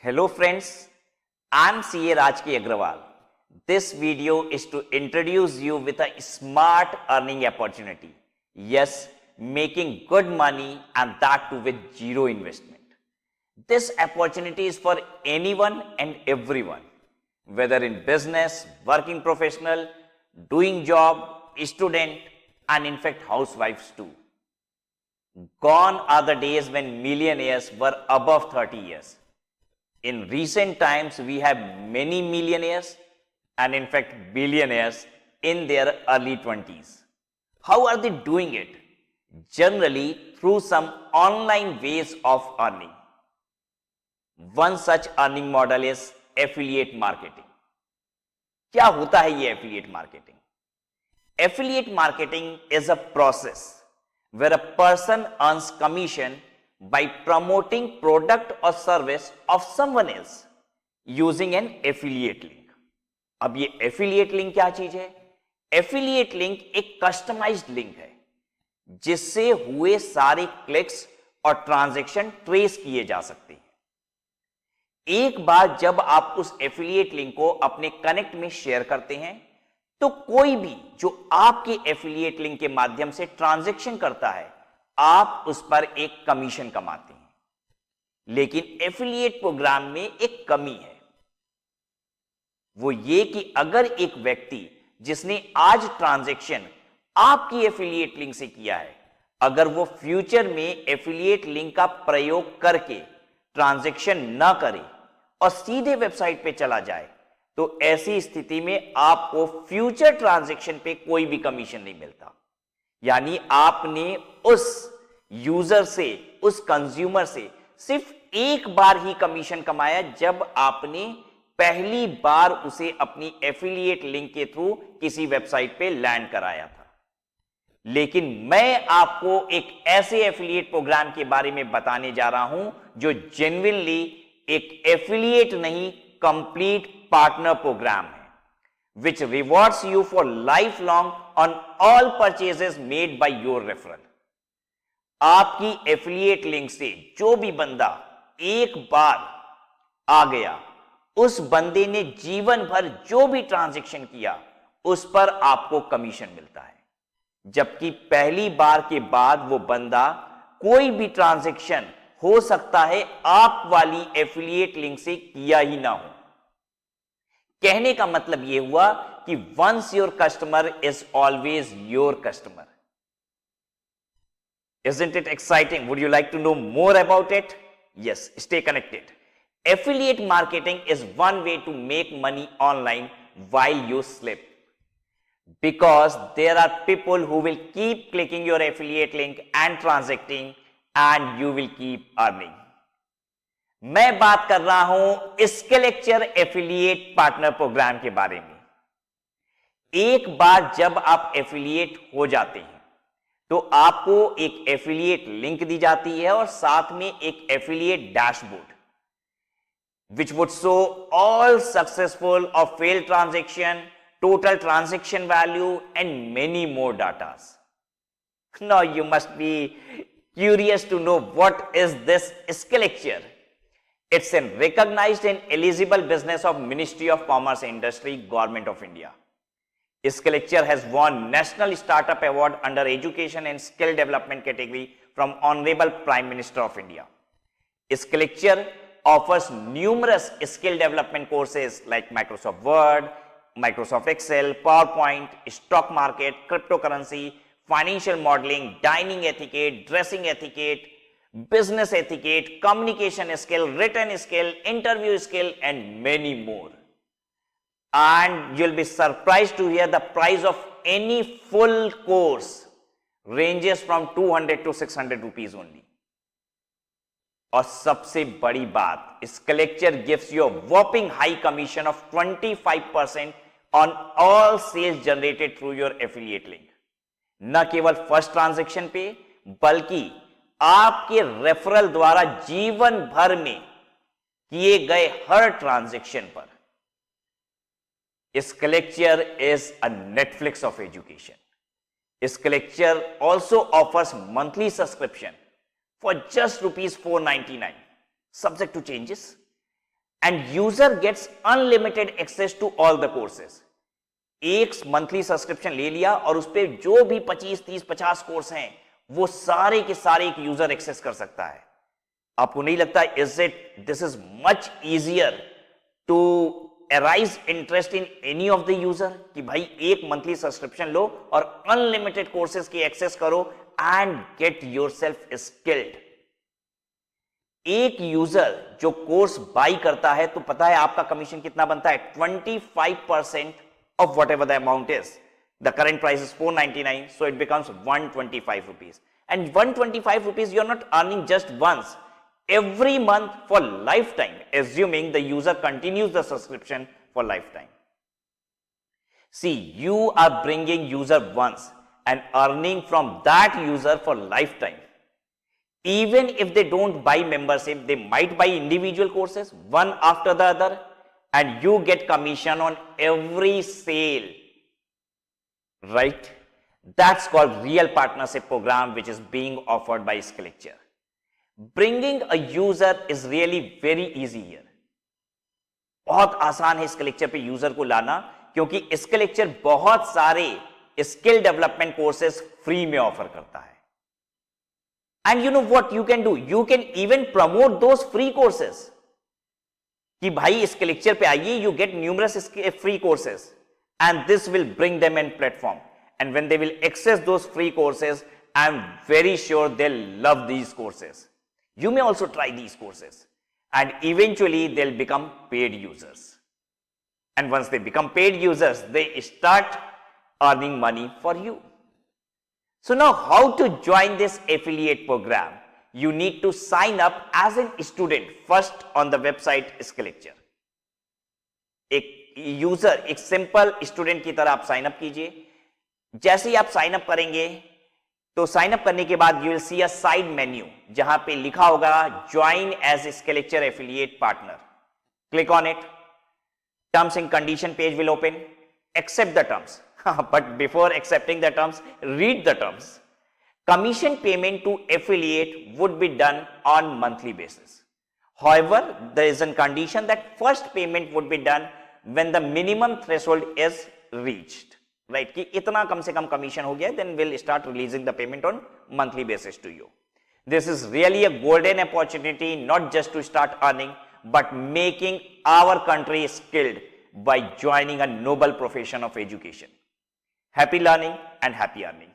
Hello friends, I'm CA Rajki Agrawal. This video is to introduce you with a smart earning opportunity. Yes, making good money and that too with zero investment. This opportunity is for anyone and everyone, whether in business, working professional, doing job, student, and in fact housewives too. Gone are the days when millionaires were above 30 years. In recent times, we have many millionaires and in fact billionaires in their early 20s. How are they doing it? Generally through some online ways of earning. One such earning model is affiliate marketing. क्या होता है ये affiliate marketing? Affiliate marketing is a process where a person earns commission by promoting product or service of someone else using an affiliate link. अब ये affiliate link क्या चीज है? Affiliate link एक customized link है जिससे हुए सारे क्लिक्स और ट्रांजैक्शन ट्रेस किए जा सकते हैं. एक बार जब आप उस एफिलिएट लिंक को अपने कनेक्ट में शेयर करते हैं तो कोई भी जो आपके एफिलिएट लिंक के माध्यम से ट्रांजैक्शन करता है आप उस पर एक कमीशन कमाते हैं. लेकिन एफिलिएट प्रोग्राम में एक कमी है, वो ये कि अगर एक व्यक्ति जिसने आज ट्रांजैक्शन आपकी एफिलिएट लिंक से किया है, अगर वो फ्यूचर में एफिलिएट लिंक का प्रयोग करके ट्रांजैक्शन ना करे और सीधे वेबसाइट पे चला जाए तो ऐसी स्थिति में आपको फ्यूचर ट्रांजैक्शन पे कोई भी कमीशन नहीं मिलता. यानी आपने उस यूजर से, उस कंज्यूमर से सिर्फ एक बार ही कमीशन कमाया जब आपने पहली बार उसे अपनी एफिलिएट लिंक के थ्रू किसी वेबसाइट पे लैंड कराया था. लेकिन मैं आपको एक ऐसे एफिलिएट प्रोग्राम के बारे में बताने जा रहा हूं जो जेन्युइनली एक एफिलिएट नहीं, कंप्लीट पार्टनर प्रोग्राम है, which rewards you for lifelong on all purchases made by your referral. आपकी एफिलिएट लिंक से जो भी बंदा एक बार आ गया, उस बंदे ने जीवन भर जो भी ट्रांजैक्शन किया उस पर आपको कमीशन मिलता है. जबकि पहली बार के बाद वो बंदा कोई भी ट्रांजैक्शन हो सकता है आप वाली एफिलिएट लिंक से किया ही ना हो. कहने का मतलब यह हुआ कि once your customer is always your customer. Isn't it exciting? Would you like to know more about it? Yes, stay connected. Affiliate marketing is one way to make money online while you sleep. Because there are people who will keep clicking your affiliate link and transacting and you will keep earning. मैं बात कर रहा हूं स्किलेक्चर affiliate partner programme के बारे में. एक बार जब आप एफिलिएट हो जाते हैं तो आपको एक एफिलिएट लिंक दी जाती है और साथ में एक affiliate dashboard which would show all successful or failed transaction, total transaction value and many more datas. Now you must be curious to know what is this Skilllecture. It's a recognized and eligible business of Ministry of Commerce and Industry, Government of India. Skilllecture has won National Startup Award under Education and Skill Development category from Honorable Prime Minister of India. Skilllecture offers numerous skill development courses like Microsoft Word, Microsoft Excel, PowerPoint, stock market, cryptocurrency, financial modeling, dining etiquette, dressing etiquette, business etiquette, communication skill, written skill, interview skill, and many more. And you'll be surprised to hear the price of any full course ranges from 200 to 600 rupees only. और सबसे बड़ी बात, Skilllecture gives you a whopping high commission of 25% on all sales generated through your affiliate link. न केवल first transaction पे बल्कि आपके referral द्वारा जीवन भर में किए गए हर ट्रांजैक्शन पर. Skilllecture is a Netflix of education. Skilllecture also offers monthly subscription for just rupees 499, subject to changes. and user gets unlimited access to all the courses. एक मंथली सब्सक्रिप्शन ले लिया और उस पर जो भी 25, 30, 50 कोर्स हैं वो सारे के सारे एक यूजर एक्सेस कर सकता है. आपको नहीं लगता this is much easier to arise interest in any of the user कि भाई एक मंथली सब्सक्रिप्शन लो और अनलिमिटेड कोर्सेज की एक्सेस करो एंड गेट योरसेल्फ स्किल्ड. एक यूजर जो कोर्स बाई करता है तो पता है आपका कमीशन कितना बनता है? 25% of whatever the amount is. The current price is 499, so it becomes 125 rupees. And 125 rupees you are not earning just once. Every month for lifetime, assuming the user continues the subscription for lifetime. See, you are bringing user once and earning from that user for lifetime. Even if they don't buy membership, they might buy individual courses, one after the other, and you get commission on every sale, right? That's called real partnership program, which is being offered by Skilllecture. Bringing a user is really very easy here. बहुत आसान है Skilllecture पे user को लाना, क्योंकि Skilllecture बहुत सारे skill development courses free में ऑफर करता है. And you know what you can do? You can even promote those free courses. कि भाई इसके लेक्चर पे आइए, you get numerous free courses and this will bring them in platform, and when they will access those free courses, I am very sure they'll love these courses. You may also try these courses and eventually they'll become paid users, and once they become paid users, they start earning money for you. So now how to join this affiliate program? You need to sign up as a student first on the website Skilllecture. एक user, एक simple student की तरह आप sign up कीजिए. जैसे ही आप sign up करेंगे तो साइन अप करने के बाद you will see a side menu जहां पे लिखा होगा join as Skilllecture affiliate partner. Click on it. Terms and condition page will open. Accept the terms, but before accepting the terms, read the terms. Commission payment to affiliate would be done on monthly basis. However, there is a condition that first payment would be done when the minimum threshold is reached. Right? कि इतना कम से कम commission हो गया, then we'll start releasing the payment on monthly basis to you. This is really a golden opportunity, not just to start earning, but making our country skilled by joining a noble profession of education. Happy learning and happy earning.